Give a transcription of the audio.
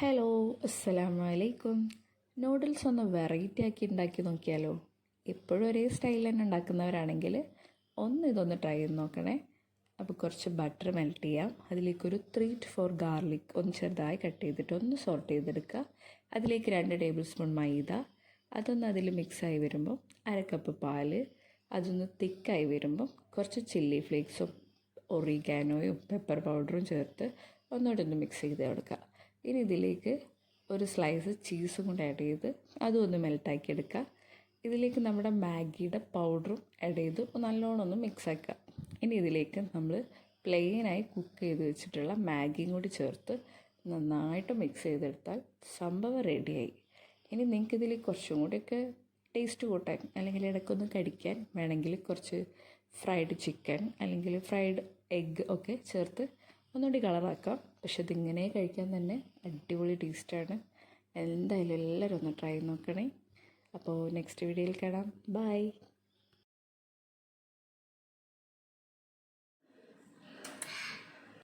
Hello, അസ്സലാമു അലൈക്കും. Noodles ഒന്ന് വെറൈറ്റി ആക്കി ഉണ്ടാക്കി നോക്കിയാലോ? എപ്പോഴും ഒരേ സ്റ്റൈലിൽ തന്നെ ഉണ്ടാക്കുന്നവരാണെങ്കിൽ ഇതൊന്ന് ട്രൈ ചെയ്ത് നോക്കണേ. അപ്പോൾ കുറച്ച് ബട്ടർ മെൽറ്റ് ചെയ്യാം. അതിലേക്കൊരു 3 to 4 ഗാർലിക് ഒന്ന് ചെറുതായി കട്ട് ചെയ്തിട്ട് ഒന്ന് സോട്ട് ചെയ്തെടുക്കുക. അതിലേക്ക് 2 ടേബിൾ സ്പൂൺ മൈദ, അതൊന്ന് അതിൽ മിക്സായി വരുമ്പോൾ 1/2 കപ്പ് പാല്, അതൊന്ന് തിക്കായി വരുമ്പോൾ കുറച്ച് ചില്ലി ഫ്ലേക്സും ഒറിഗാനോയും പെപ്പർ പൗഡറും ചേർത്ത് ഒന്നുകൂടെ ഒന്ന് മിക്സ് ചെയ്ത് കൊടുക്കുക. ഇനി ഇതിലേക്ക് ഒരു സ്ലൈസ് ചീസും കൂടെ ആഡ് ചെയ്ത് അതും ഒന്ന് മെൽറ്റാക്കി എടുക്കുക. ഇതിലേക്ക് നമ്മുടെ മാഗിയുടെ പൗഡറും ആഡ് ചെയ്ത് നല്ലോണം ഒന്ന് മിക്സ് ആക്കുക. ഇനി ഇതിലേക്ക് നമ്മൾ പ്ലെയിനായി കുക്ക് ചെയ്ത് വെച്ചിട്ടുള്ള മാഗിയും കൂടി ചേർത്ത് നന്നായിട്ട് മിക്സ് ചെയ്തെടുത്താൽ സംഭവം റെഡിയായി. ഇനി നിങ്ങൾക്ക് ഇതിൽ കുറച്ചും കൂടിയൊക്കെ ടേസ്റ്റ് കൂട്ടാൻ അല്ലെങ്കിൽ ഇടയ്ക്കൊന്ന് കടിക്കാൻ വേണമെങ്കിൽ കുറച്ച് ഫ്രൈഡ് ചിക്കൻ അല്ലെങ്കിൽ ഫ്രൈഡ് എഗ്ഗ് ഒക്കെ ചേർത്ത് ഒന്നുകൂടി കളറാക്കാം. പക്ഷെ ഇതിങ്ങനെ കഴിക്കാൻ തന്നെ അടിപൊളി ടേസ്റ്റാണ്. എന്തായാലും എല്ലാവരും ഒന്ന് ട്രൈ നോക്കണേ. അപ്പോൾ നെക്സ്റ്റ് വീഡിയോയിൽ കാണാം. ബൈ.